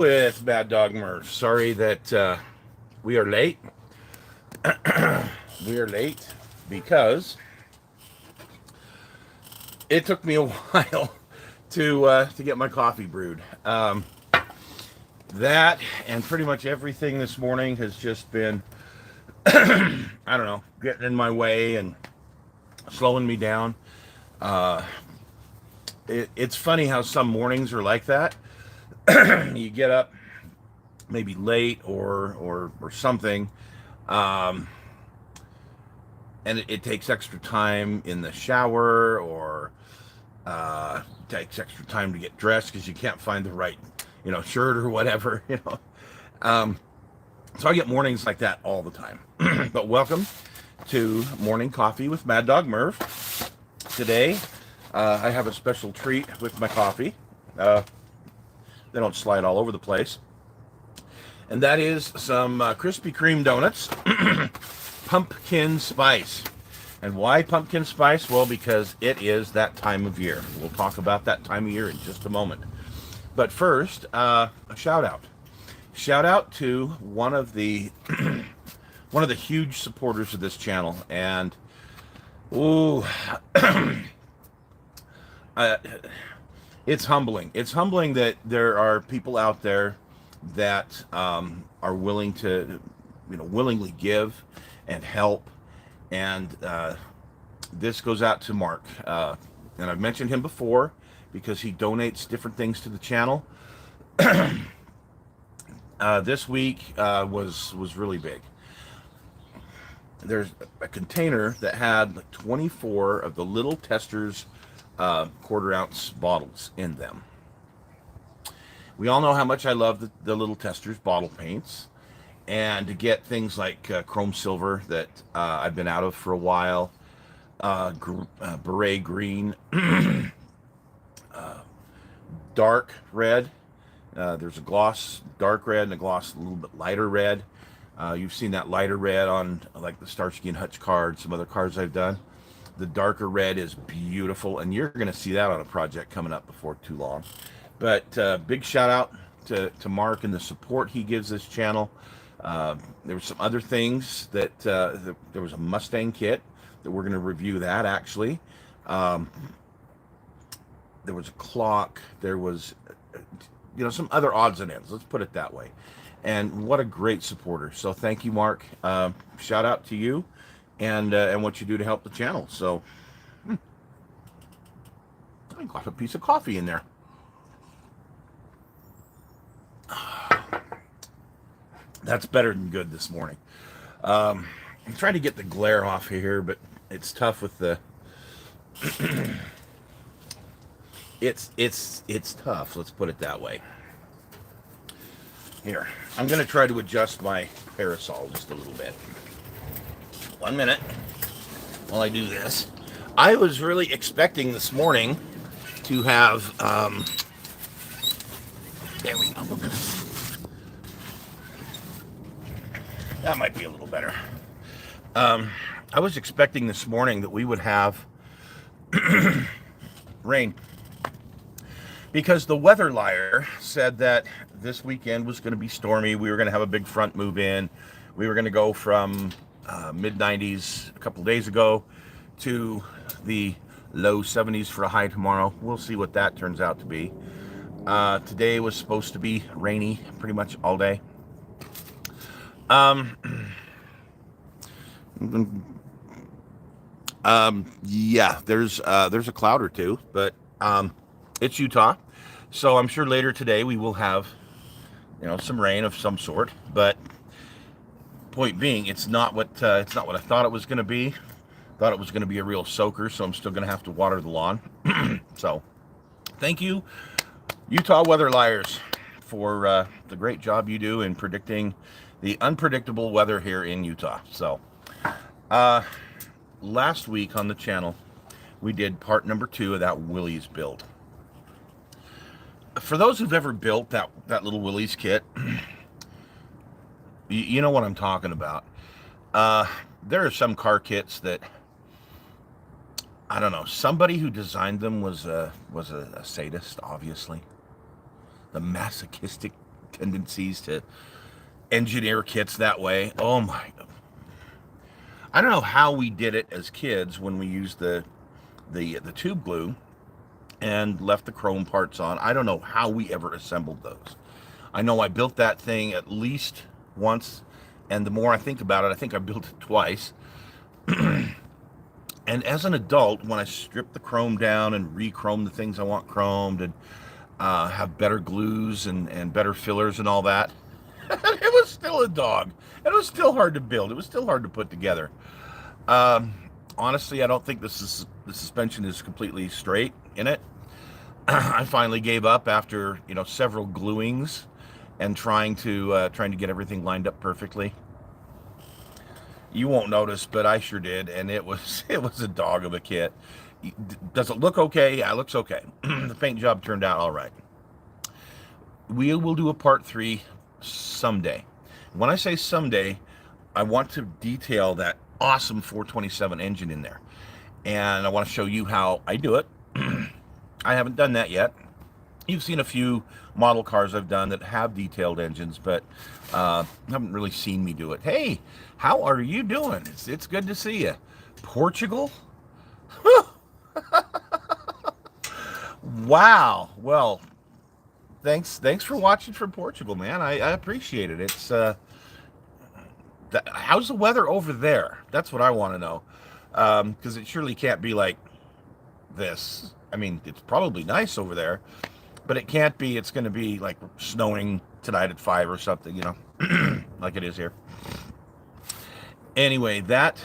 With Maddog Merv. Sorry that we are late. We are late because it took me a while to get my coffee brewed. That and pretty much everything this morning has just been I don't know, getting in my way and slowing me down. Uh, it's funny how some mornings are like that. You get up maybe late or something, um, and it takes extra time in the shower or takes extra time to get dressed because you can't find the right shirt or whatever. Um, so I get mornings like that all the time. But welcome to Morning Coffee with Maddog Merv. Today I have a special treat with my coffee. They don't slide all over the place, and that is some Krispy Kreme donuts. Pumpkin spice. And why pumpkin spice? Well, because it is that time of year. We'll talk about that time of year in just a moment. But first, a shout out. Shout out to one of the one of the huge supporters of this channel. And ooh, uh, it's humbling. It's humbling that there are people out there that are willing to, willingly give and help. And this goes out to Mark. And I've mentioned him before because he donates different things to the channel. This week was really big. There's a container that had like 24 of the little Testers quarter ounce bottles in them. We all know how much I love the little Testers bottle paints. And to get things like chrome silver that I've been out of for a while, beret green, dark red. There's a gloss dark red and a gloss a little bit lighter red. You've seen that lighter red on like the Starsky and Hutch card, some other cards I've done. The darker red is beautiful, and you're going to see that on a project coming up before too long. But big shout out to Mark and the support he gives this channel. There were some other things that there was a Mustang kit that we're going to review that actually. There was a clock. There was, some other odds and ends. Let's put it that way. And what a great supporter. So thank you, Mark. Shout out to you and what you do to help the channel. So I got a piece of coffee in there. That's better than good this morning. I'm trying to get the glare off here, but it's tough with the. it's tough. Let's put it that way. Here, I'm going to try to adjust my parasol just a little bit. 1 minute while I do this. I was really expecting this morning to have. There we go. That might be a little better. I was expecting this morning that we would have rain because the weather liar said that this weekend was going to be stormy. We were going to have a big front move in. We were going to go from mid 90s a couple days ago to the low 70s for a high tomorrow. We'll see what that turns out to be. Today was supposed to be rainy pretty much all day. Yeah, there's a cloud or two, but it's Utah, so I'm sure later today we will have some rain of some sort. But point being, it's not what I thought it was going to be. Thought it was going to be a real soaker, so I'm still going to have to water the lawn. So thank you, Utah weather liars, for the great job you do in predicting the unpredictable weather here in Utah. So last week on the channel we did part number 2 of that Willys build. For those who've ever built that little Willys kit, you know what I'm talking about. There are some car kits that I don't know, somebody who designed them was a sadist, obviously. The masochistic tendencies to engineer kits that way. Oh my! I don't know how we did it as kids when we used the tube glue and left the chrome parts on. I don't know how we ever assembled those. I know I built that thing at least once, and the more I think about it, I think I built it twice. And as an adult, when I strip the chrome down and re-chrome the things I want chromed and have better glues and better fillers and all that, it was still a dog. It was still hard to build. It was still hard to put together. Um, Honestly, I don't think the suspension is completely straight in it. I finally gave up after several gluings and trying to get everything lined up perfectly. You won't notice, but I sure did, and it was it was a dog of a kit. Does it look okay? Yeah, it looks okay. The paint job turned out all right. We will do a part 3 someday. When I say someday, I want to detail that awesome 427 engine in there, and I want to show you how I do it. I haven't done that yet. You've seen a few model cars I've done that have detailed engines, but haven't really seen me do it. Hey, how are you doing? It's good to see you. Portugal? Wow. Well, thanks for watching from Portugal, man. I appreciate it. It's how's the weather over there? That's what I want to know. Because it surely can't be like this. I mean, it's probably nice over there, but it can't be. It's going to be like snowing tonight at 5 or something, like it is here. Anyway, that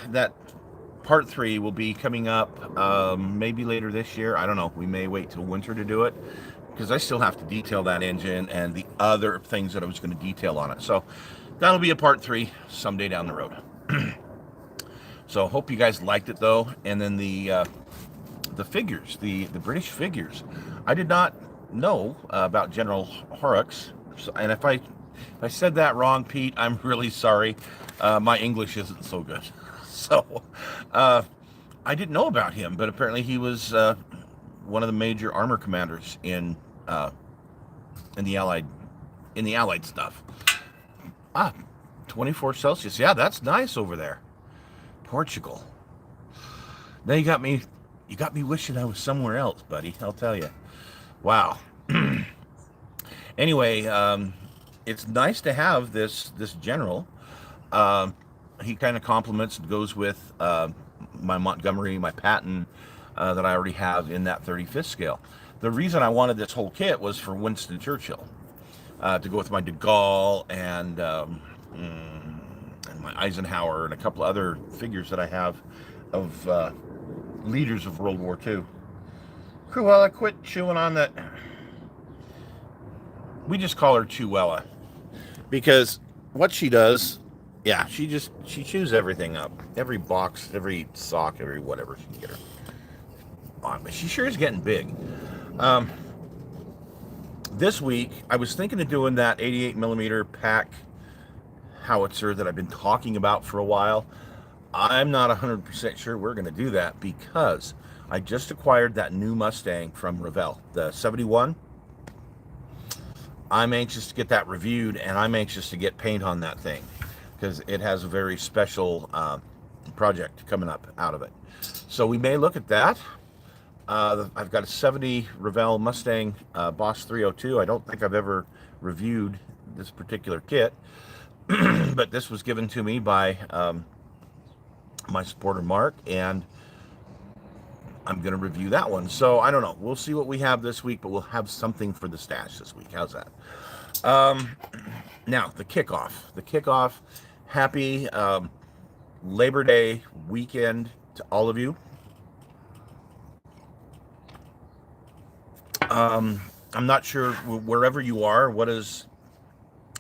part 3 will be coming up maybe later this year. I don't know. We may wait till winter to do it because I still have to detail that engine and the other things that I was going to detail on it. So that'll be a part 3 someday down the road. So hope you guys liked it though. And then the figures, the British figures. I did not know about General Horrocks, and if I said that wrong, Pete, I'm really sorry. My English isn't so good, so I didn't know about him. But apparently, he was one of the major armor commanders in the Allied stuff. 24 Celsius. Yeah, that's nice over there, Portugal. Now you got me wishing I was somewhere else, buddy. I'll tell you. Wow. Anyway, it's nice to have this general. He kind of complements and goes with my Montgomery, my Patton that I already have in that 35th scale. The reason I wanted this whole kit was for Winston Churchill to go with my de Gaulle and my Eisenhower and a couple other figures that I have of leaders of World War II. Cruella, quit chewing on that. We just call her Chewella because what she does, yeah, she chews everything up. Every box, every sock, every whatever she can get her on. But she sure is getting big. This week, I was thinking of doing that 88 millimeter pack howitzer that I've been talking about for a while. I'm not 100% sure we're going to do that because I just acquired that new Mustang from Revell, the 71. I'm anxious to get that reviewed, and I'm anxious to get paint on that thing because it has a very special project coming up out of it. So we may look at that. I've got a 70 Revell Mustang Boss 302. I don't think I've ever reviewed this particular kit, but this was given to me by my supporter Mark, and I'm going to review that one. So I don't know. We'll see what we have this week, but we'll have something for the stash this week. How's that? Now, the kickoff. Happy Labor Day weekend to all of you. I'm not sure wherever you are, what does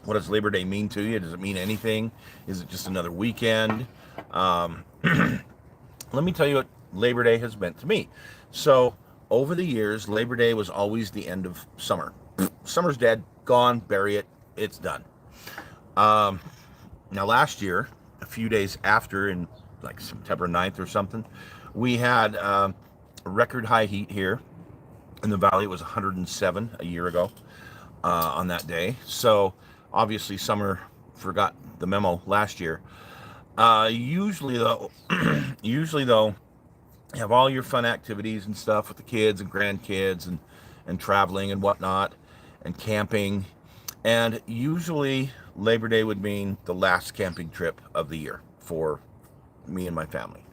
Labor Day mean to you? Does it mean anything? Is it just another weekend? Let me tell you what Labor Day has meant to me. So over the years, Labor Day was always the end of summer. Summer's dead, gone, bury it, it's done. Now last year, a few days after, in like September 9th or something, we had record high heat here in the valley. It was 107 a year ago on that day. So Obviously, summer forgot the memo last year. Usually though, usually though, you have all your fun activities and stuff with the kids and grandkids and traveling and whatnot and camping. And usually Labor Day would mean the last camping trip of the year for me and my family.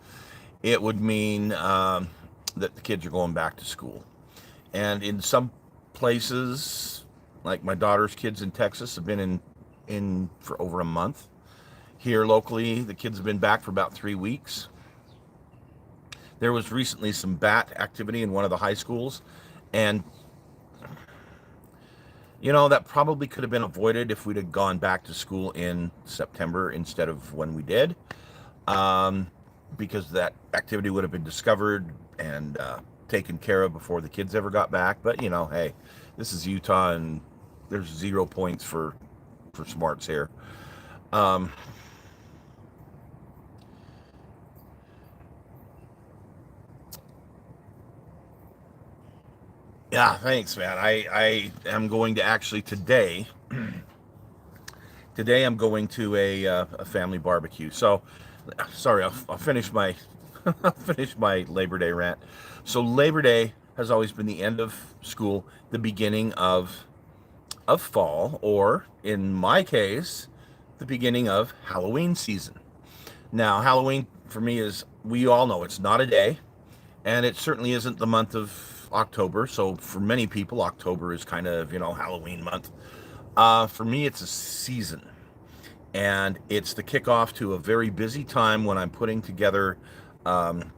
It would mean that the kids are going back to school. And in some places, like my daughter's kids in Texas have been in for over a month. Here locally, the kids have been back for about 3 weeks. There was recently some bat activity in one of the high schools, and that probably could have been avoided if we'd have gone back to school in September instead of when we did, because that activity would have been discovered and taken care of before the kids ever got back. But hey, this is Utah, and there's 0 points for smarts here. Um, yeah, thanks, man. I am going to actually today. Today I'm going to a family barbecue. So, sorry, I'll finish my I'll finish my Labor Day rant. So Labor Day has always been the end of school, the beginning of fall, or in my case, the beginning of Halloween season. Now, Halloween for me is, we all know, it's not a day, and it certainly isn't the month of October. So for many people, October is kind of Halloween month. For me, it's a season, and it's the kickoff to a very busy time when I'm putting together um,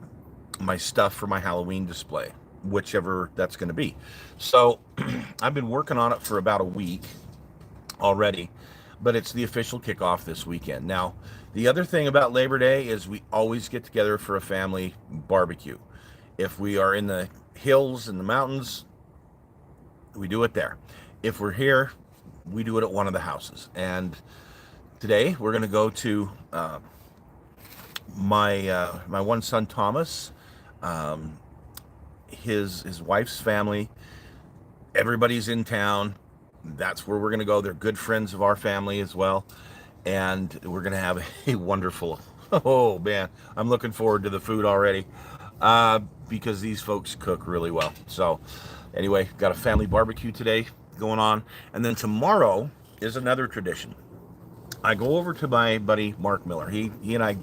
my stuff for my Halloween display, whichever that's going to be. So I've been working on it for about a week already, but it's the official kickoff this weekend. Now, the other thing about Labor Day is we always get together for a family barbecue. If we are in the hills and the mountains, we do it there. If we're here, we do it at one of the houses. And today we're going to go to my one son Thomas, um, his wife's family. Everybody's in town. That's where we're going to go. They're good friends of our family as well, and we're going to have a wonderful. Oh man, I'm looking forward to the food already, because these folks cook really well. So anyway, got a family barbecue today going on, and then tomorrow is another tradition. I go over to my buddy Mark Miller. He and I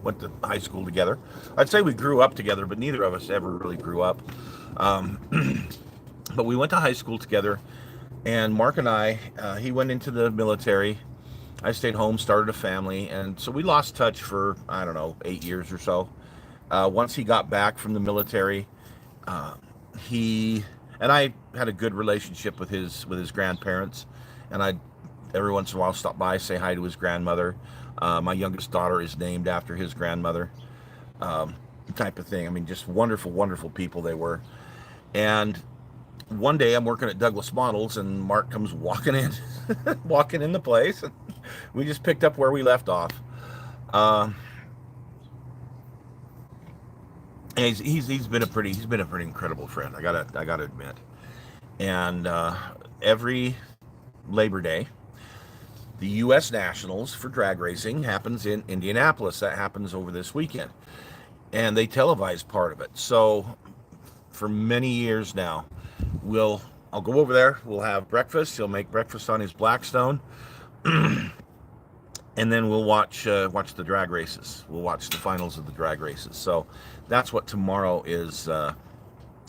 went to high school together. I'd say we grew up together, but neither of us ever really grew up. Um, but we went to high school together, and Mark and I, he went into the military. I stayed home, started a family, and so we lost touch for, I don't know, 8 years or so. Once he got back from the military, uh, he and I had a good relationship with his grandparents, and I every once in a while stop by, say hi to his grandmother. My youngest daughter is named after his grandmother, um, type of thing. I mean, just wonderful, wonderful people they were. And one day I'm working at Douglas Models, and Mark comes walking in, walking in the place, and we just picked up where we left off. Uh, and he's been a pretty incredible friend. I gotta admit. And every Labor Day, the U.S. Nationals for drag racing happens in Indianapolis. That happens over this weekend, and they televise part of it. So for many years now, I'll go over there. We'll have breakfast. He'll make breakfast on his Blackstone, and then we'll watch the drag races. We'll watch the finals of the drag races. So that's what tomorrow is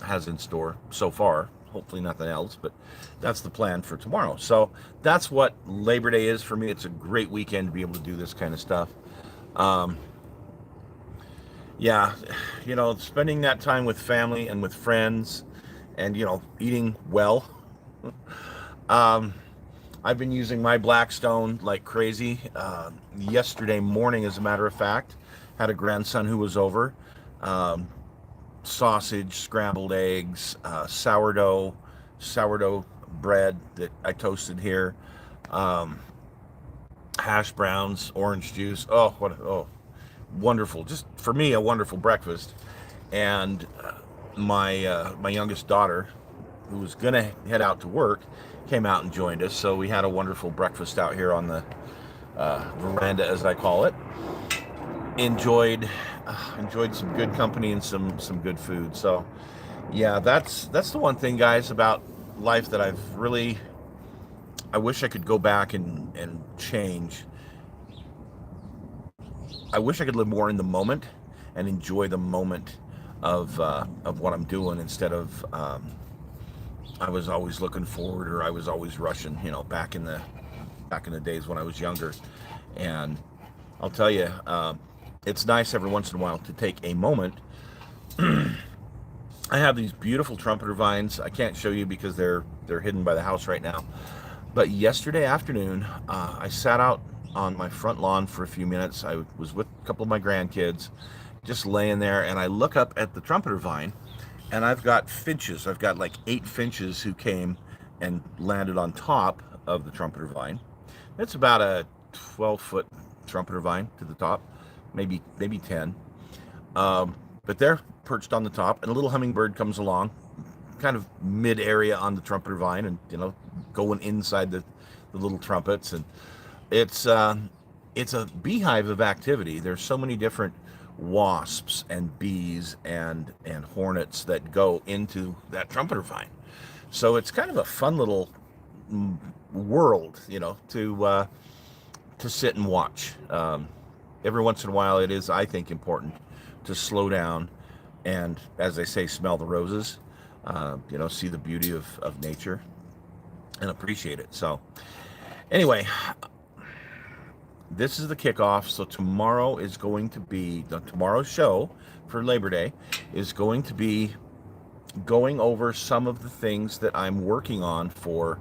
has in store so far. Hopefully nothing else, but that's the plan for tomorrow. So that's what Labor Day is for me. It's a great weekend to be able to do this kind of stuff. Um, yeah, spending that time with family and with friends, and eating well. Um, I've been using my Blackstone like crazy. Yesterday morning, as a matter of fact, had a grandson who was over. Um, Sausage, scrambled eggs, sourdough bread that I toasted here, um, hash browns, orange juice. Wonderful! Just for me, a wonderful breakfast. And my youngest daughter, who was gonna head out to work, came out and joined us. So we had a wonderful breakfast out here on the veranda, as I call it. Enjoyed some good company and some good food. So yeah, that's the one thing, guys, about life that I wish I could go back and change. I wish I could live more in the moment and enjoy the moment of what I'm doing, instead of I was always looking forward, or I was always rushing. Back in the days when I was younger. And I'll tell you, it's nice every once in a while to take a moment. I have these beautiful trumpeter vines. I can't show you because they're hidden by the house right now. But yesterday afternoon, I sat out on my front lawn for a few minutes. I was with a couple of my grandkids, just laying there, and I look up at the trumpeter vine, and I've got finches. I've got like 8 finches who came and landed on top of the trumpeter vine. It's about a 12-foot trumpeter vine to the top, maybe 10. But they're perched on the top, and a little hummingbird comes along, kind of mid area on the trumpeter vine, and going inside the little trumpets. And it's a beehive of activity. There's so many different wasps and bees and hornets that go into that trumpeter vine. So it's kind of a fun little world, to sit and watch. Every once in a while, it is, I think, important to slow down and, as they say, smell the roses. See the beauty of nature and appreciate it. So, anyway, this is the kickoff. So tomorrow's show for Labor Day is going to be going over some of the things that I'm working on for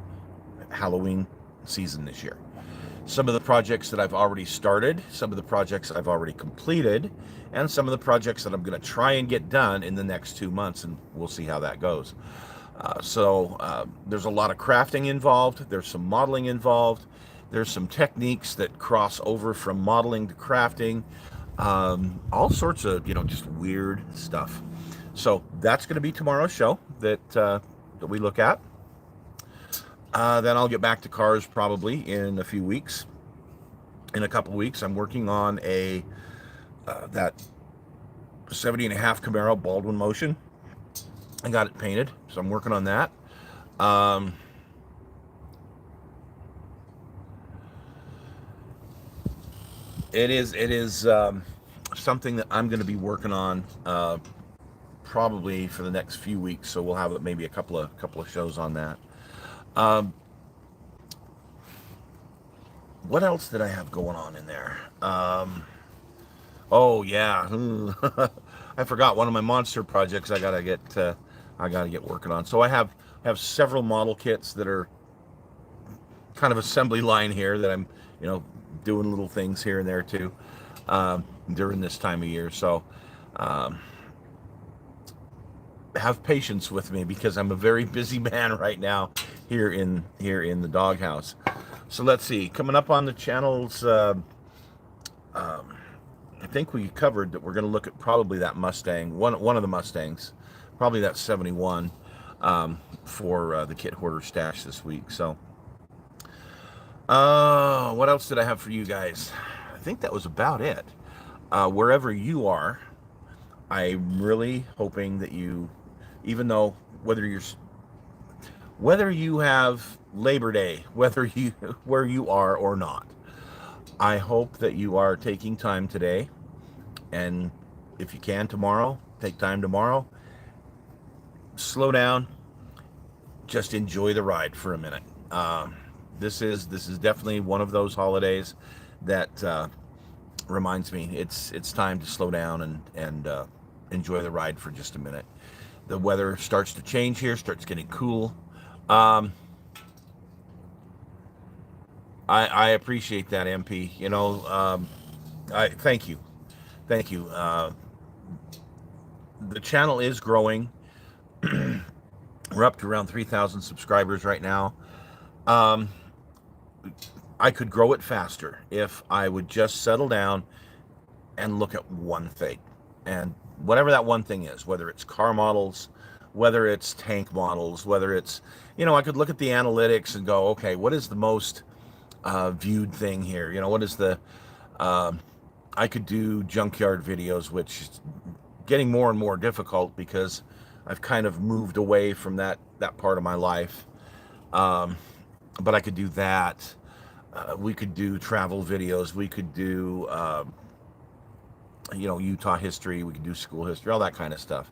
Halloween season this year. Some of the projects that I've already started, some of the projects I've already completed, and some of the projects that I'm going to try and get done in the next 2 months, and we'll see how that goes. There's a lot of crafting involved. There's some modeling involved. There's some techniques that cross over from modeling to crafting. All sorts of, just weird stuff. So that's going to be tomorrow's show that we look at. Then I'll get back to cars probably in a few weeks. In a couple of weeks, I'm working on that 70.5 Camaro Baldwin Motion. I got it painted, so I'm working on that. It is something that I'm going to be working on probably for the next few weeks. So we'll have maybe a couple of shows on that. What else did I have going on in there? Oh yeah, I forgot one of my monster projects. I gotta get working on. So I have several model kits that are kind of assembly line here that I'm doing little things here and there too during this time of year. So have patience with me because I'm a very busy man right now here in the doghouse. So let's see, coming up on the channels, I think we covered that we're going to look at probably that Mustang, one of the Mustangs, probably that 71 for the kit hoarder stash this week. So what else did I have for you guys? I think that was about it. Wherever you are, I'm really hoping that you, even though whether you have Labor Day, where you are or not, I hope that you are taking time today, and if you can tomorrow, take time tomorrow, slow down, just enjoy the ride for a minute. This is definitely one of those holidays that reminds me it's time to slow down and enjoy the ride for just a minute. The weather starts to change here, starts getting cool. I appreciate that, MP. I thank you. The channel is growing. We're up to around 3,000 subscribers right now. I could grow it faster if I would just settle down and look at one thing, and whatever that one thing is, whether it's car models, whether it's tank models, whether it's, I could look at the analytics and go, okay, what is the most viewed thing here? What is the, I could do junkyard videos, which is getting more and more difficult because I've kind of moved away from that part of my life. But I could do that. We could do travel videos. We could do, Utah history. We could do school history, all that kind of stuff.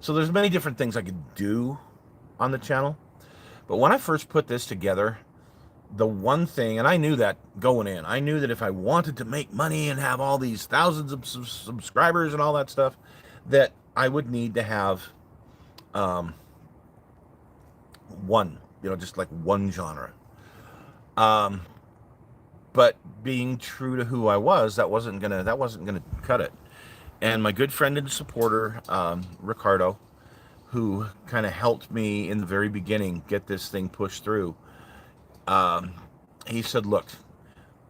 So there's many different things I could do on the channel. But when I first put this together, the one thing, and I knew that going in, I knew that if I wanted to make money and have all these thousands of subscribers and all that stuff, that I would need to have one, just like one genre. But being true to who I was, that wasn't gonna cut it. And my good friend and supporter, Ricardo, who kind of helped me in the very beginning get this thing pushed through, he said, look,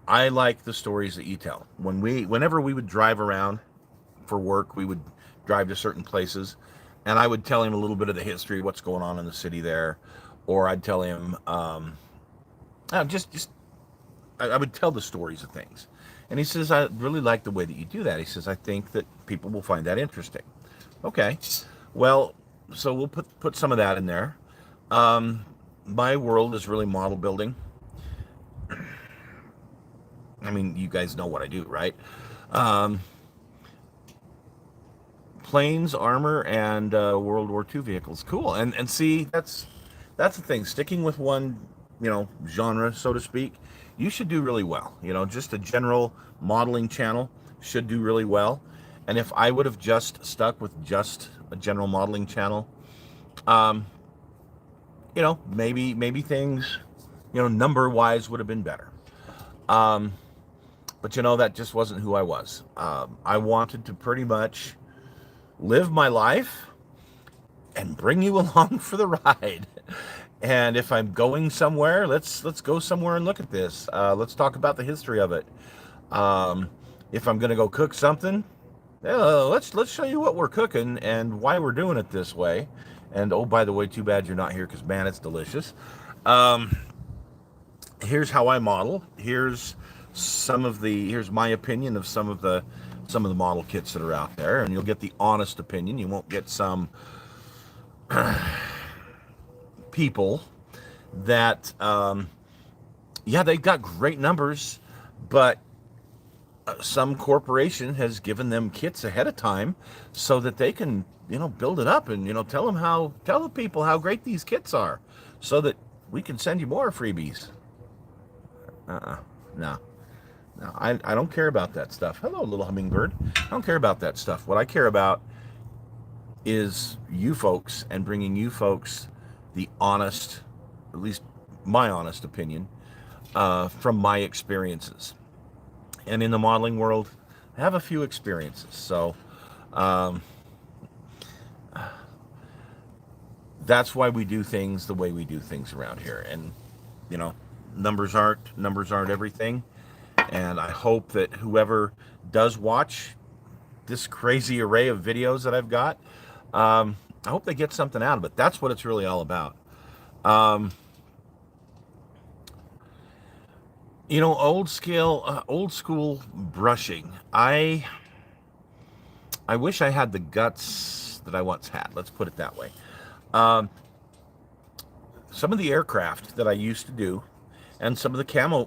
I like the stories that you tell. Whenever we would drive around for work, we would drive to certain places, and I would tell him a little bit of the history, what's going on in the city there, or I'd tell him, I would tell the stories of things. And he says, I really like the way that you do that. He says, I think that people will find that interesting. Okay, well, so we'll put some of that in there. My world is really model building. I mean, you guys know what I do, right? Planes, armor, and World War II vehicles. Cool. And see, that's the thing. Sticking with one, genre, so to speak, you should do really well. Just a general modeling channel should do really well. And if I would have just stuck with just a general modeling channel, maybe things, number-wise would have been better. But that just wasn't who I was. I wanted to pretty much live my life and bring you along for the ride. And if I'm going somewhere, let's go somewhere and look at this. Let's talk about the history of it. If I'm gonna go cook something, let's show you what we're cooking and why we're doing it this way. And oh, by the way, too bad you're not here because man, it's delicious. Here's how I model. Here's my opinion of some of the model kits that are out there, and you'll get the honest opinion. You won't get some people that they've got great numbers, but some corporation has given them kits ahead of time so that they can build it up and tell the people how great these kits are so that we can send you more freebies. No, I don't care about that stuff. Hello, little hummingbird. I don't care about that stuff. What I care about is you folks and bringing you folks the honest, at least my honest opinion, from my experiences. And in the modeling world, I have a few experiences. So that's why we do things the way we do things around here. And, numbers aren't everything. And I hope that whoever does watch this crazy array of videos that I've got, I hope they get something out of it. That's what it's really all about. Old school brushing. I wish I had the guts that I once had. Let's put it that way. Some of the aircraft that I used to do, and some of the camo,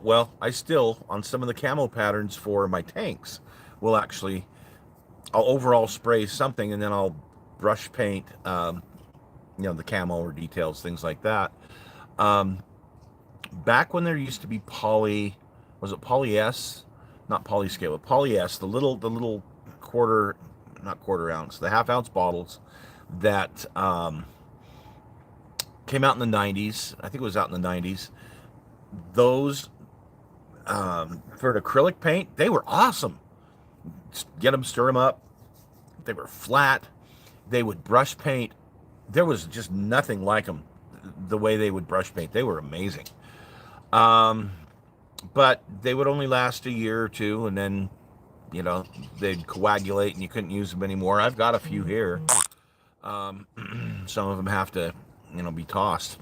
on some of the camo patterns for my tanks, I'll overall spray something and then I'll brush paint, the camo or details, things like that. Back when there used to be was it poly S? Not polyscale, but poly S, the little not quarter ounce, the half ounce bottles that came out in the 90s. I think it was out in the 90s. Those for an acrylic paint, they were awesome. Get them, stir them up. They were flat. They would brush paint. There was just nothing like them. The way they would brush paint, they were amazing. But they would only last a year or two, and then they'd coagulate and you couldn't use them anymore. I've got a few here. Some of them have to, be tossed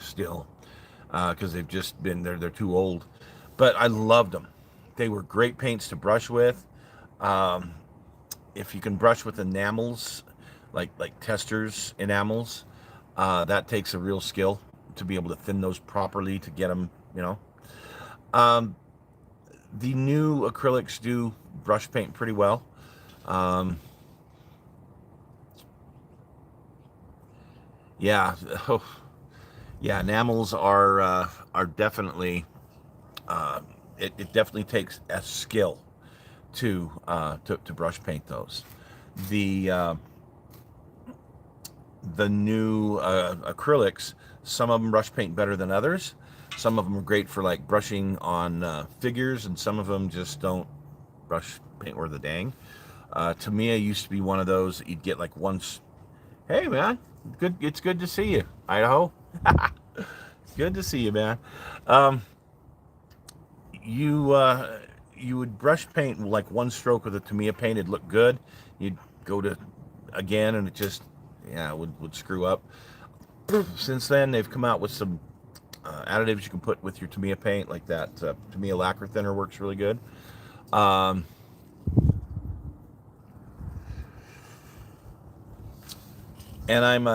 still because they've just been they're too old. But I loved them. They were great paints to brush with. Um, if you can brush with enamels, like testers enamels, that takes a real skill to be able to thin those properly to get them. Um, the new acrylics do brush paint pretty well. Um, yeah, oh, yeah, enamels are definitely it definitely takes a skill to brush paint those. The uh, the new acrylics, some of them brush paint better than others. Some of them are great for like brushing on figures, and some of them just don't brush paint worth a dang. Tamiya used to be one of those that you'd get like once. Hey man, good. It's good to see you, Idaho. It's good to see you, man. Um, you you would brush paint like one stroke with a Tamiya paint, it'd look good. You'd go to again, and it just would screw up. Since then, they've come out with some additives you can put with your Tamiya paint, like that Tamiya lacquer thinner works really good. Um, and I'm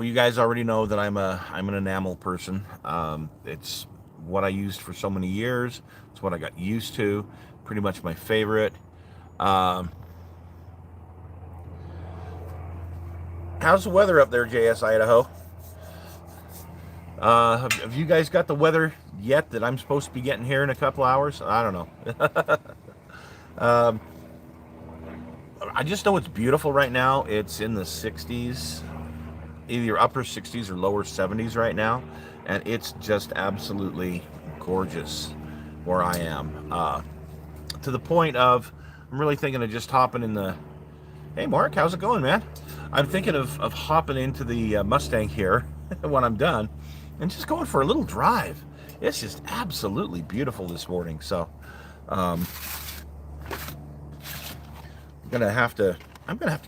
you guys already know that I'm an enamel person. It's what I used for so many years. It's what I got used to. Pretty much my favorite. Um, how's the weather up there, JS Idaho? Have you guys got the weather yet that I'm supposed to be getting here in a couple hours? I don't know. um, I just know it's beautiful right now. It's in the 60s, either upper 60s or lower 70s right now, and it's just absolutely gorgeous where I am. To the point of I'm really thinking of just hopping in the. Hey, Mark, how's it going, man? I'm thinking of hopping into the Mustang here when I'm done and just going for a little drive. It's just absolutely beautiful this morning. So um, I'm gonna have to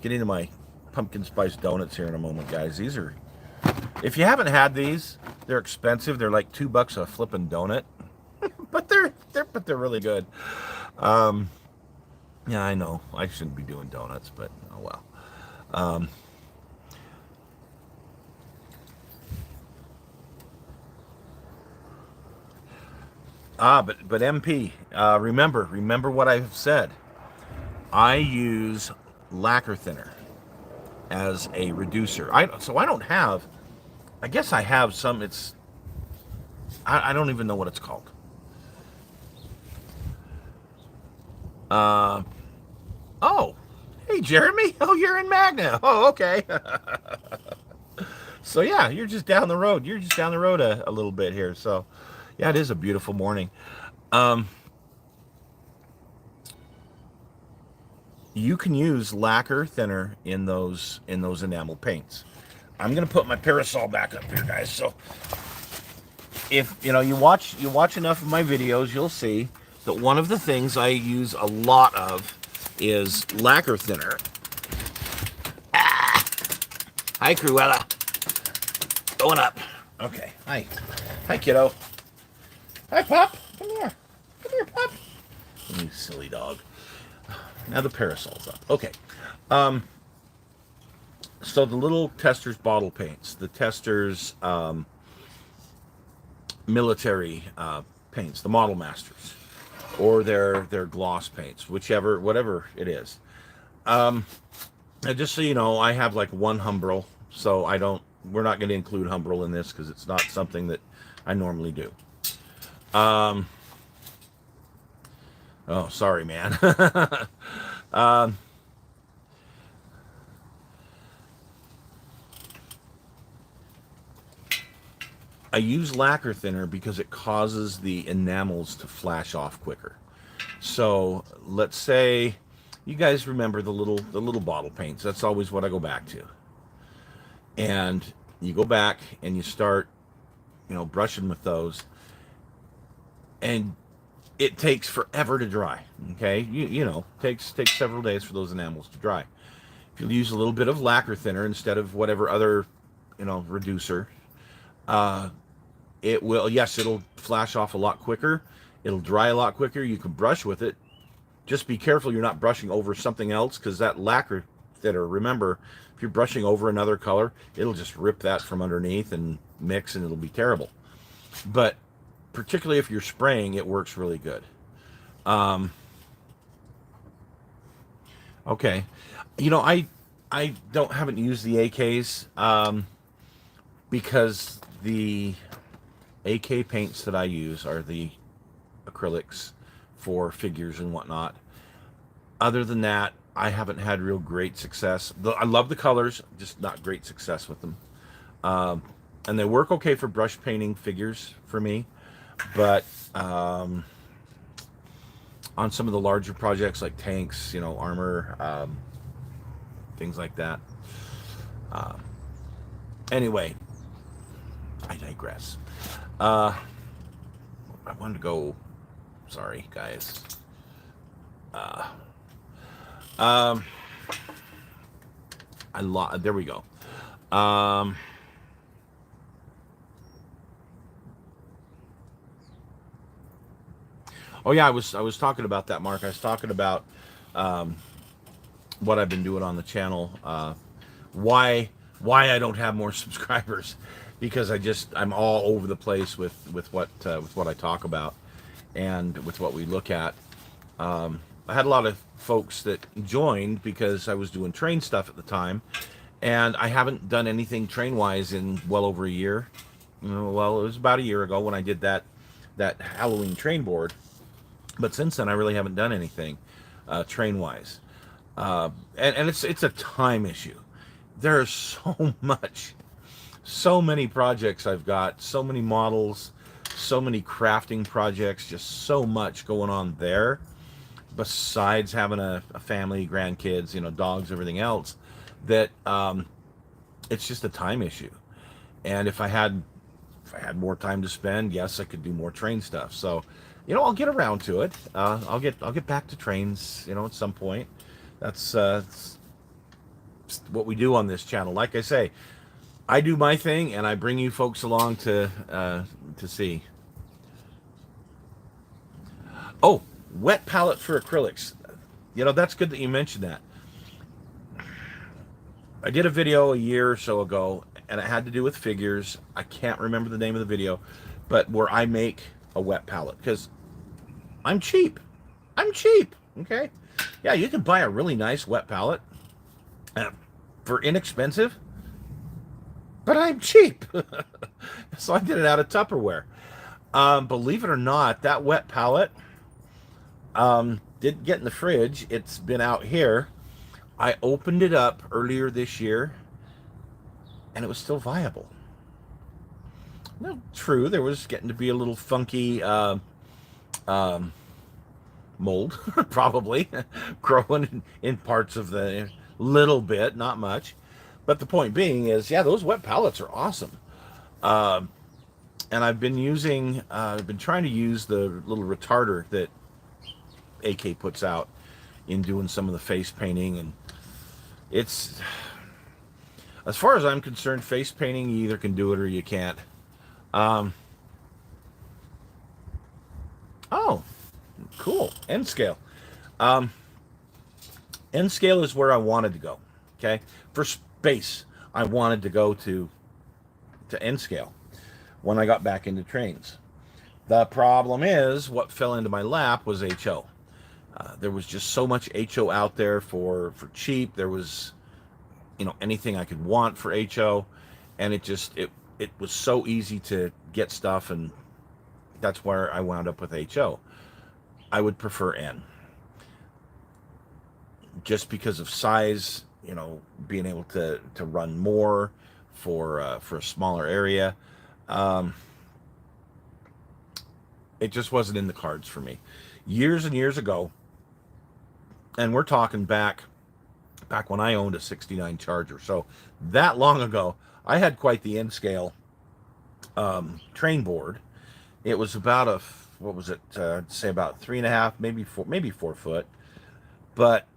get into my pumpkin spice donuts here in a moment, guys. These are, if you haven't had these, they're expensive. They're like $2 a flippin' donut, but they're really good. Um, yeah, I know I shouldn't be doing donuts, but oh well. Um, but MP, remember what I've said. I use lacquer thinner as a reducer. So I don't have. I guess I have some. I don't even know what it's called. Uh, oh, hey Jeremy. Oh, you're in Magna. Oh, okay. So yeah, you're just down the road. You're just down the road a little bit here. So yeah, it is a beautiful morning. Um, you can use lacquer thinner in those enamel paints. I'm gonna put my parasol back up here, guys. So if you watch enough of my videos, you'll see that one of the things I use a lot of is lacquer thinner. Ah! Hi, Cruella. Going up. Okay. Hi, kiddo. Hi, Pop. Come here. Come here, Pop. You silly dog. Now the parasol's up. Okay. Um, so the little Testors bottle paints, the Testors military paints, the Model Masters, or their gloss paints, whatever it is. And just so you know, I have like one Humbrol, so we're not going to include Humbrol in this because it's not something that I normally do. Oh, sorry, man. um, I use lacquer thinner because it causes the enamels to flash off quicker. So let's say you guys remember the little bottle paints. That's always what I go back to. And you go back and you start, brushing with those, and it takes forever to dry. Okay, takes several days for those enamels to dry. If you'll use a little bit of lacquer thinner instead of whatever other, reducer, uh, it will, yes, it'll flash off a lot quicker. It'll dry a lot quicker. You can brush with it. Just be careful you're not brushing over something else, because that lacquer thinner, remember, if you're brushing over another color, it'll just rip that from underneath and mix, and it'll be terrible. But particularly if you're spraying, it works really good. Um, okay. I don't haven't used the AKs because the AK paints that I use are the acrylics for figures and whatnot. Other than that, I haven't had real great success. I love the colors, just not great success with them. Um, and they work okay for brush painting figures for me, but on some of the larger projects like tanks, armor, things like that. Um, anyway, I digress. Uh, I wanted to go. Sorry, guys. Uh, um, There we go. Um, oh yeah, I was talking about that, Mark. I was talking about um, what I've been doing on the channel. Why I don't have more subscribers, because I'm all over the place with what I talk about and with what we look at. I had a lot of folks that joined because I was doing train stuff at the time, and I haven't done anything train wise in well over a year. Well, it was about a year ago when I did that Halloween train board, but since then I really haven't done anything train wise. And it's a time issue. There's so much, so many projects I've got, so many models, so many crafting projects, just so much going on there. Besides having a family, grandkids, dogs, everything else, that it's just a time issue. And if I had more time to spend, yes, I could do more train stuff. So, I'll get around to it. I'll get back to trains, at some point. That's what we do on this channel. Like I say, I do my thing, and I bring you folks along to see. Oh, wet palette for acrylics. That's good that you mentioned that. I did a video a year or so ago, and it had to do with figures. I can't remember the name of the video, but where I make a wet palette, because I'm cheap. I'm cheap. Okay. Yeah, you can buy a really nice wet palette for inexpensive, but I'm cheap. So I did it out of Tupperware. Believe it or not, that wet palette didn't get in the fridge. It's been out here. I opened it up earlier this year, and it was still viable. No, true, there was getting to be a little funky um, mold, probably, growing in parts of the little bit, not much. But the point being is, yeah, those wet palettes are awesome. Um, and I've been trying to use the little retarder that AK puts out in doing some of the face painting, and it's, as far as I'm concerned, face painting, you either can do it or you can't. Um, oh, cool. End scale. Um, End scale is where I wanted to go. Okay, for space, I wanted to go to end scale when I got back into trains. The problem is, what fell into my lap was HO. There was just so much HO out there for cheap. There was, anything I could want for HO, and it was so easy to get stuff, and that's where I wound up with HO. I would prefer N, just because of size, being able to run more for a smaller area. Um, it just wasn't in the cards for me. Years and years ago, and we're talking back when I owned a 69 Charger. So that long ago, I had quite the N scale train board. It was about what was it? I'd say about 3.5, maybe 4 foot. But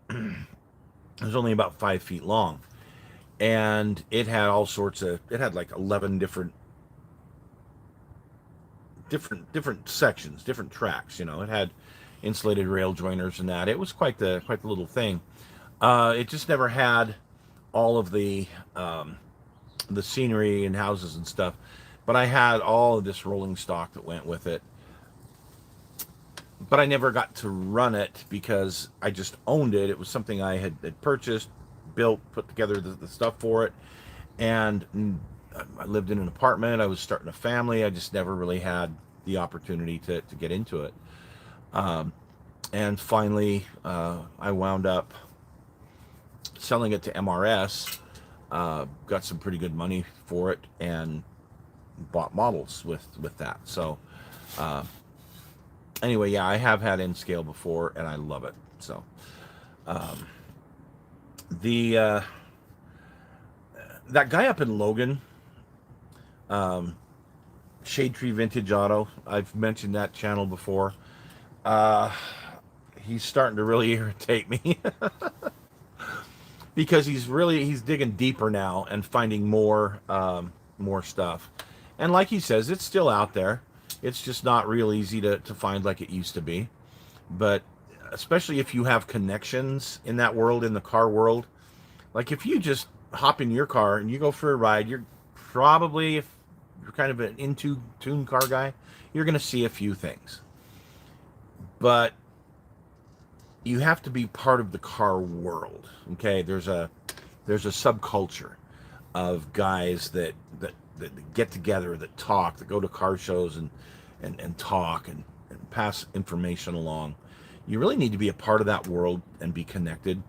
It was only about 5 feet long, and it had all sorts of. It had like 11 different sections, different tracks. It had insulated rail joiners and that. It was quite the little thing. It just never had all of the scenery and houses and stuff, but I had all of this rolling stock that went with it. But I never got to run it because I just owned it. It was something I had purchased, built, put together the stuff for it, and I lived in an apartment. I was starting a family. I just never really had the opportunity to get into it. Um, and finally, I wound up selling it to MRS. Got some pretty good money for it and bought models with that. So uh, anyway, yeah, I have had N scale before, and I love it. So um, the that guy up in Logan, um, Shade Tree Vintage Auto. I've mentioned that channel before. Uh, he's starting to really irritate me because he's digging deeper now and finding more stuff. And like he says, it's still out there. It's just not real easy to find like it used to be. But especially if you have connections in that world, in the car world, like if you just hop in your car and you go for a ride, you're probably, if you're kind of an into tune car guy, you're going to see a few things. But you have to be part of the car world. Okay, there's a subculture of guys that get together, that talk, that go to car shows and talk and pass information along. You really need to be a part of that world and be connected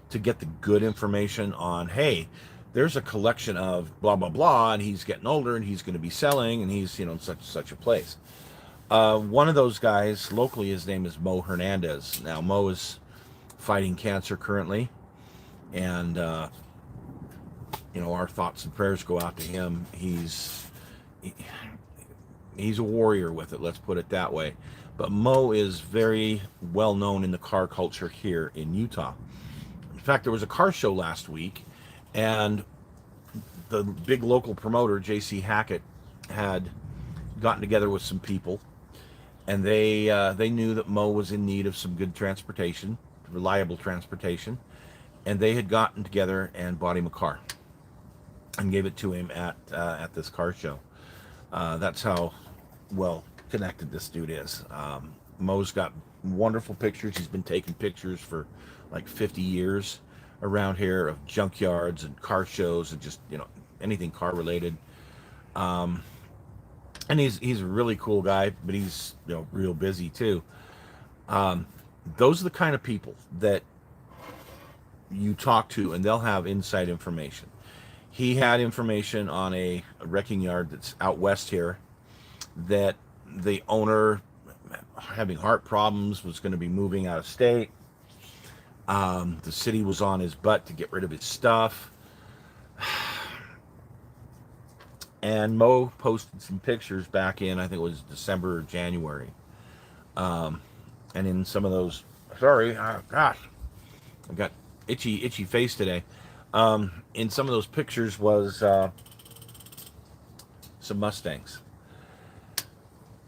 to get the good information on, hey, there's a collection of blah blah blah, and he's getting older and he's going to be selling, and he's such a place. One of those guys locally, his name is Mo Hernandez. Now Mo is fighting cancer currently, and our thoughts and prayers go out to him. He's a warrior with it, let's put it that way. But Mo is very well known in the car culture here in Utah. In fact, there was a car show last week, and the big local promoter, JC Hackett, had gotten together with some people, and they knew that Mo was in need of some good transportation, reliable transportation, and they had gotten together and bought him a car and gave it to him at this car show. That's how well connected this dude is. Mo's got wonderful pictures. He's been taking pictures for like 50 years around here of junkyards and car shows and just anything car related. And he's a really cool guy, but he's real busy too. Those are the kind of people that you talk to, and they'll have inside information. He had information on a wrecking yard that's out west here, that the owner, having heart problems, was going to be moving out of state. The city was on his butt to get rid of his stuff. And Mo posted some pictures back in, I think it was December or January. And in some of those, sorry, gosh, I've got itchy face today. In some of those pictures was some Mustangs.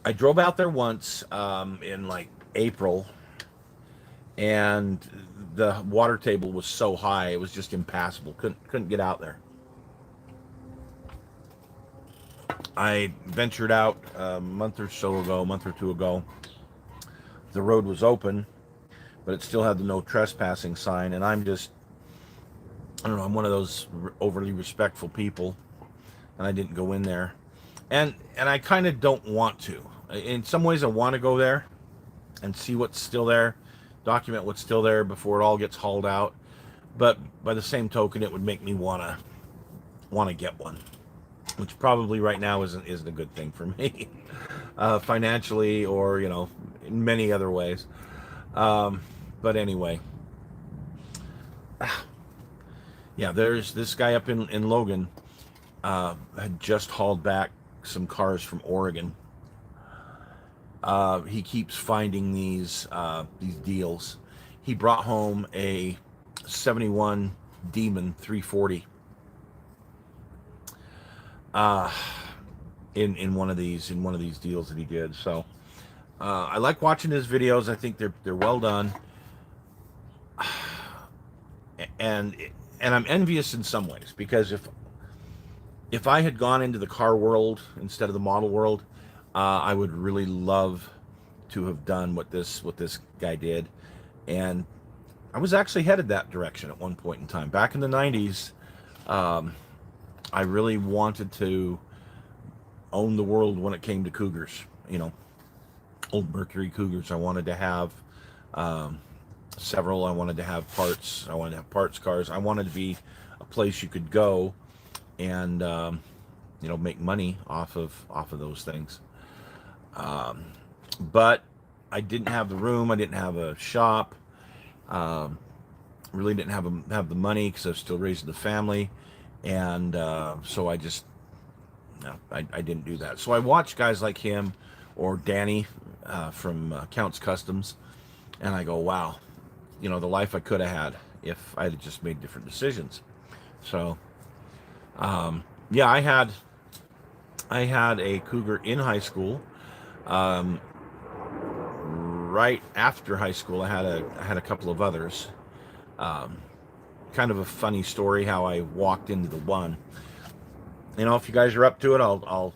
I drove out there once in like April, and the water table was so high it was just impassable. Couldn't get out there. I ventured out a month or two ago. The road was open, but it still had the no trespassing sign, and I don't know, I'm one of those overly respectful people, and I didn't go in there. And I kind of don't want to. In some ways, I want to go there and see what's still there, document what's still there before it all gets hauled out. But by the same token, it would make me want to get one, which probably right now isn't a good thing for me, financially or in many other ways. But anyway, yeah, there's this guy up in Logan, had just hauled back some cars from Oregon. He keeps finding these deals. He brought home a '71 Demon 340 uh, in one of these deals that he did. So I like watching his videos. I think they're well done, and I'm envious in some ways, because if I had gone into the car world instead of the model world, I would really love to have done what this guy did. And I was actually headed that direction at one point in time. Back in the 90s, I really wanted to own the world when it came to Cougars, old Mercury Cougars. I wanted to have several. I wanted to have parts. I wanted to have parts cars. I wanted to be a place you could go and make money off of those things. But I didn't have the room. I didn't have a shop. Really didn't have the money, because I was still raising the family, and so I just I didn't do that. So I watched guys like him or Danny from Counts Customs, and I go, wow, the life I could have had if I had just made different decisions. So yeah, I had a Cougar in high school. Right after high school, I had a couple of others. Kind of a funny story how I walked into the one. If you guys are up to it, I'll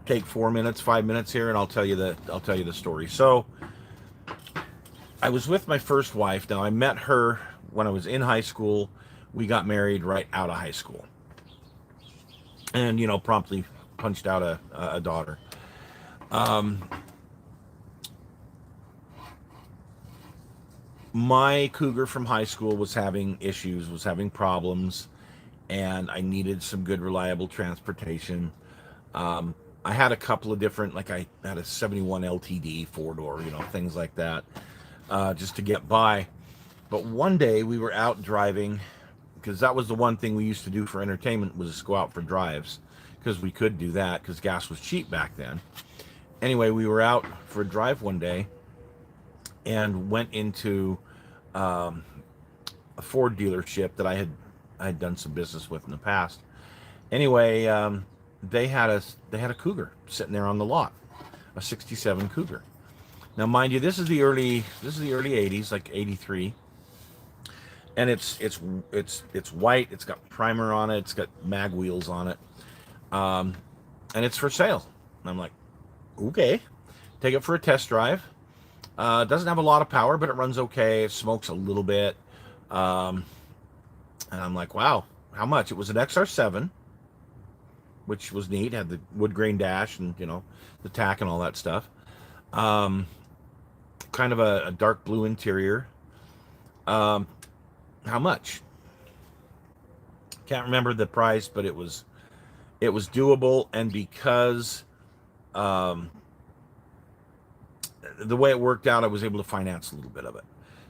take 4 minutes, 5 minutes here, and I'll tell you the story. So I was with my first wife. Now, I met her when I was in high school. We got married right out of high school, and promptly punched out a daughter. My Cougar from high school was having issues, was having problems, and I needed some good, reliable transportation. I had a couple of different, like I had a 71 LTD 4-door, things like that, just to get by. But one day we were out driving, because that was the one thing we used to do for entertainment, was just go out for drives, because we could do that because gas was cheap back then. Anyway, we were out for a drive one day and went into a Ford dealership that I had done some business with in the past. Anyway, they had a Cougar sitting there on the lot, a '67 Cougar. Now, mind you, this is the early '80s, like '83, and it's white. It's got primer on it. It's got mag wheels on it, and it's for sale. And I'm like, okay, take it for a test drive. It doesn't have a lot of power, but it runs okay. It smokes a little bit. And I'm like, wow, how much? It was an XR7, which was neat. Had the wood grain dash and, the tack and all that stuff. Kind of a dark blue interior. How much? Can't remember the price, but it was doable. And because the way it worked out, I was able to finance a little bit of it.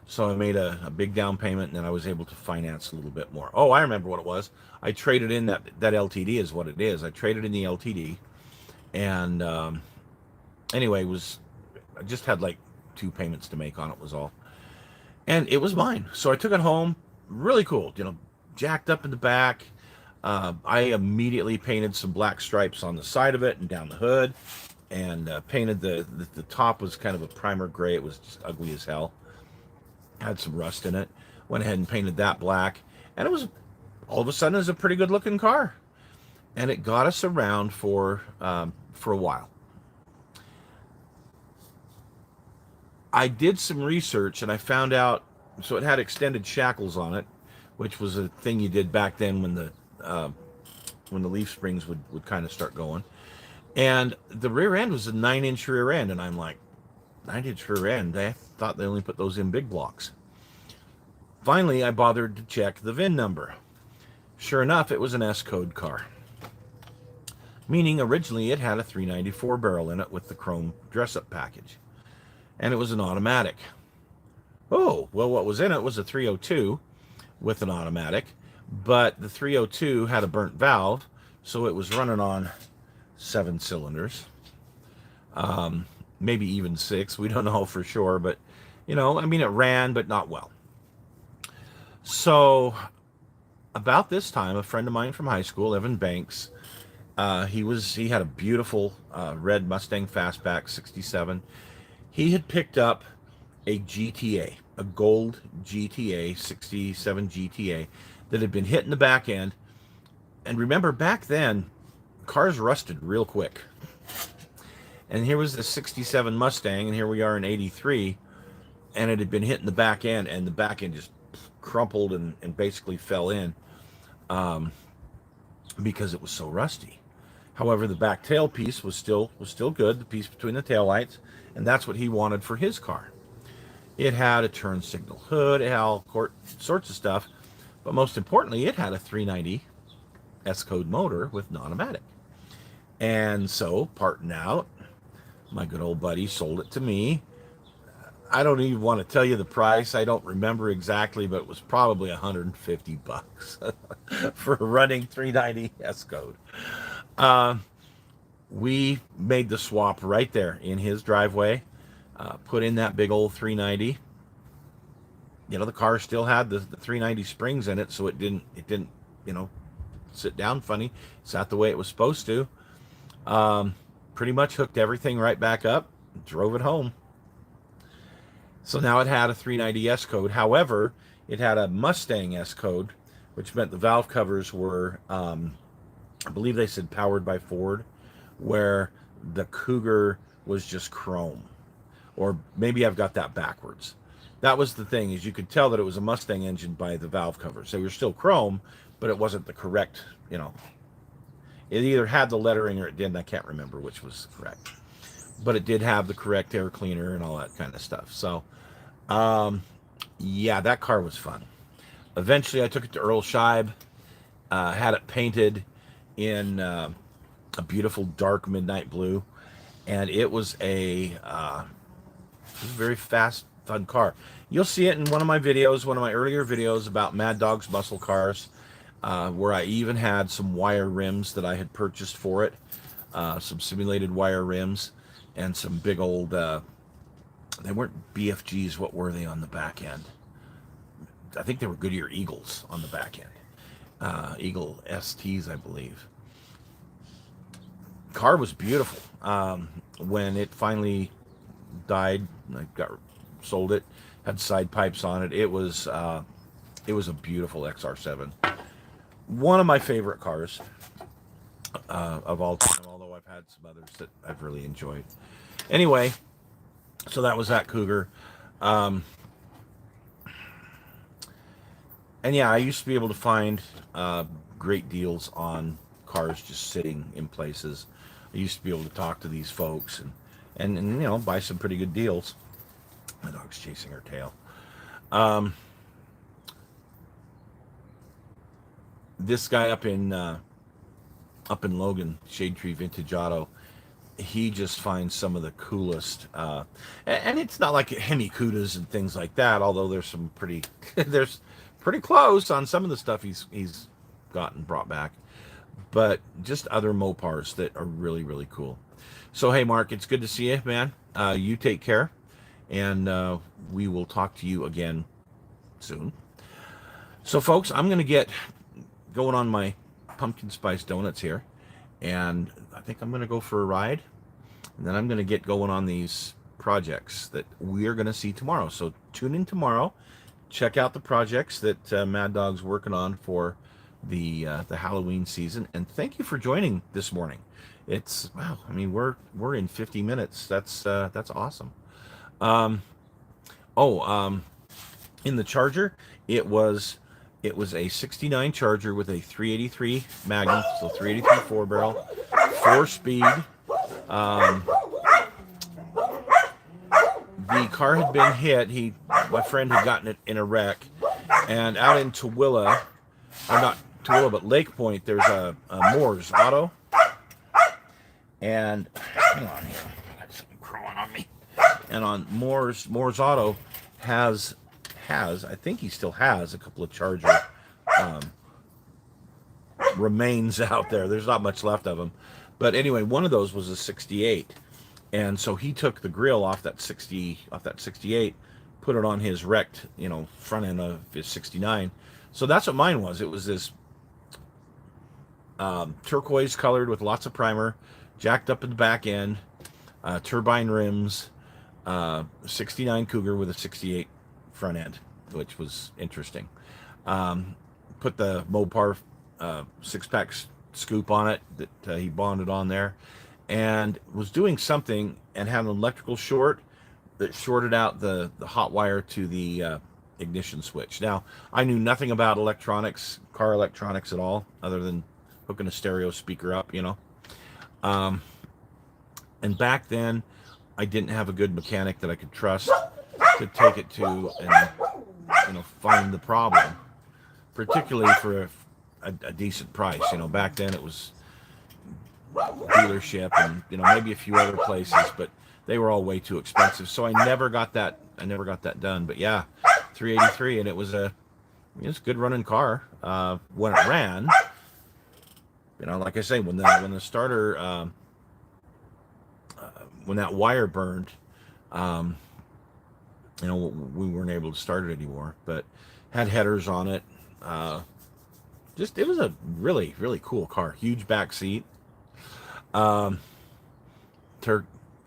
So I made a big down payment, and then I was able to finance a little bit more. Oh, I remember what it was. I traded in that LTD is what it is. I traded in the LTD, and anyway, I just had like 2 payments to make on it, was all. And it was mine. So I took it home. Really cool, jacked up in the back. I immediately painted some black stripes on the side of it and down the hood, and painted the top was kind of a primer gray. It was just ugly as hell. Had some rust in it. Went ahead and painted that black, and it was all of a sudden it was a pretty good looking car, and it got us around for a while. I did some research, and I found out, so it had extended shackles on it, which was a thing you did back then when the leaf springs would kind of start going. And the rear end was a 9-inch rear end, and I'm like, 9-inch rear end? I thought they only put those in big blocks. Finally, I bothered to check the VIN number. Sure enough, it was an S-code car, meaning originally it had a 394 barrel in it with the chrome dress-up package, and it was an automatic. Oh, well, what was in it was a 302 with an automatic, but the 302 had a burnt valve, so it was running on 7 cylinders, maybe even 6. We don't know for sure, but it ran, but not well. So about this time, a friend of mine from high school, Evan Banks, he had a beautiful red Mustang Fastback '67. He had picked up a GTA, a gold GTA, '67 GTA, that had been hit in the back end. And remember, back then, cars rusted real quick. And here was the '67 Mustang, and here we are in '83, and it had been hit in the back end, and the back end just crumpled and basically fell in because it was so rusty. However, the back tail piece was still good, the piece between the tail lights, and that's what he wanted for his car. It had a turn signal hood, it had all sorts of stuff, but most importantly, it had a 390 S code motor with non-automatic. And so, parting out, my good old buddy sold it to me. I don't even want to tell you the price. I don't remember exactly, but it was probably $150 for a running 390 S code. Uh, we made the swap right there in his driveway. Put in that big old 390. You know, the car still had the 390 springs in it, so it didn't, sit down funny. It sat the way it was supposed to. Pretty much hooked everything right back up, drove it home. So now it had a 390 S code. However, it had a Mustang S code, which meant the valve covers were, I believe they said powered by Ford, where the Cougar was just chrome. Or maybe I've got that backwards. That was the thing, is you could tell that it was a Mustang engine by the valve covers. They were still chrome, but it wasn't the correct, it either had the lettering or it didn't. I can't remember which was correct. But it did have the correct air cleaner and all that kind of stuff. So, yeah, that car was fun. Eventually, I took it to Earl Scheib, had it painted in a beautiful dark midnight blue, and it was a very fast, fun car. You'll see it in one of my videos, one of my earlier videos about Mad Dog's muscle cars, where I even had some wire rims that I had purchased for it, some simulated wire rims, and some big old, they weren't BFGs, what were they on the back end? I think they were Goodyear Eagles on the back end. Eagle STs, I believe. Car was beautiful. When it finally died, I sold it, had side pipes on it. It was a beautiful XR7. One of my favorite cars of all time, although I've had some others that I've really enjoyed. Anyway, so that was that Cougar. And yeah, I used to be able to find great deals on cars just sitting in places. I used to be able to talk to these folks and buy some pretty good deals. My dog's chasing her tail. This guy up in Logan, Shade Tree Vintage Auto, he just finds some of the coolest, and it's not like Hemi Cudas and things like that, although there's some pretty there's pretty close on some of the stuff he's gotten brought back, but just other Mopars that are really, really cool. So hey, Mark, it's good to see you, man. You take care, and we will talk to you again soon. So folks, I'm going to get going on my pumpkin spice donuts here, and I think I'm going to go for a ride, and then I'm going to get going on these projects that we're going to see tomorrow. So tune in tomorrow, check out the projects that Mad Dog's working on for the Halloween season, and thank you for joining this morning. It's wow, I mean we're in 50 minutes. That's awesome. In the Charger, it was a 69 Charger with a 383 Magnum, so 383 4-barrel, 4-speed. The car had been hit. My friend had gotten it in a wreck, and out in Tooele, or not Tooele, but Lake Point, there's a Moore's Auto, and hang on here, I got something crawling on me. And on Moore's Auto has I think he still has a couple of Charger remains out there. There's not much left of them, but anyway, one of those was a 68, and so he took the grill off that 68, put it on his wrecked, front end of his 69. So that's what mine was. It was this turquoise colored with lots of primer, jacked up at the back end, turbine rims, 69 Cougar with a 68 front end, which was interesting. Put the Mopar 6-pack scoop on it that he bonded on there, and was doing something and had an electrical short that shorted out the hot wire to the ignition switch. Now, I knew nothing about electronics, car electronics at all, other than hooking a stereo speaker up, and back then I didn't have a good mechanic that I could trust to take it to and find the problem, particularly for a decent price. Back then it was dealership and maybe a few other places, but they were all way too expensive. So I never got that done. But yeah, 383, and it was a good running car when it ran. Like I say, when the starter when that wire burned, we weren't able to start it anymore. But had headers on it. It was a really, really cool car. Huge back seat.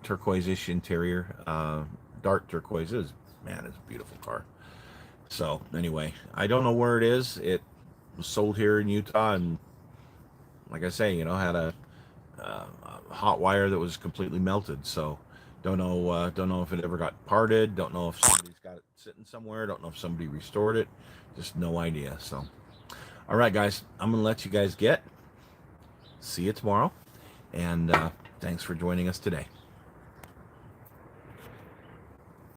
Turquoise-ish interior. Dark turquoise. It's a beautiful car. So anyway, I don't know where it is. It was sold here in Utah, and like I say, had a hot wire that was completely melted. So don't know if it ever got parted. Don't know if somebody's got it sitting somewhere. Don't know if somebody restored it. Just no idea. So, all right, guys, I'm gonna let you guys get. See you tomorrow, and thanks for joining us today.